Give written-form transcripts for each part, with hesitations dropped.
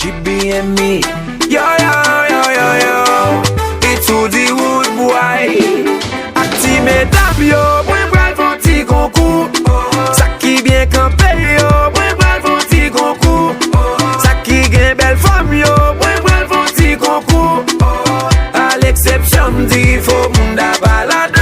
GBME. Yo, yo, yo, yo, yo. It's who the wood boy. Acti mesdames yo, moi bral font ti concours. Ça qui bien campé yo, moi bral font ti concours. Ça qui gagne belle femme yo, moi bral font ti concours. À l'exception dit faut monde à balade.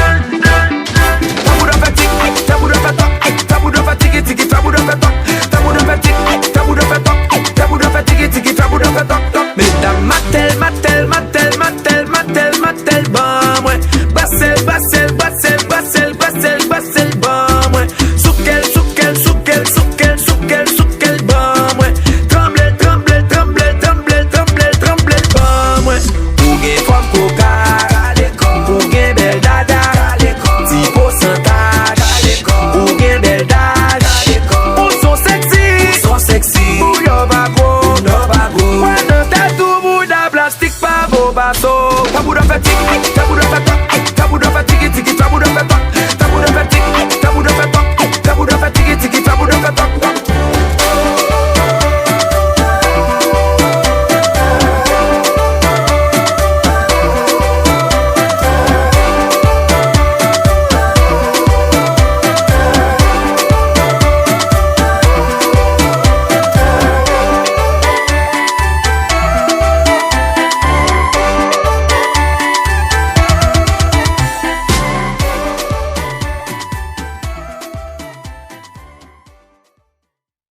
Tabou de fatigue, tabou de fatigue, tabou de fatigue, tiki tabou de fatigue, tabou de fatigue, tabou de fatigue, tabou de fatigue, tiki tabou de fatigue. Mesdames matel, matel, matel, matel, matel, matel, bon moi. Bassel, bassel, bassel, bassel, bassel, bassel, bon moi. Soukel, soukel, soukel, soukel, soukel, soukel, bon moi. Tremble, tremble, tremble, tremble, tremble, tremble, bon moi. Ou gen femme coca, ou gen bel dada, ti pourcentage, ou gen bel dada, ou son sexy, ou yo bago, no bago. When the tattoo bout da plastic pa bo baso, tabou de fatigue.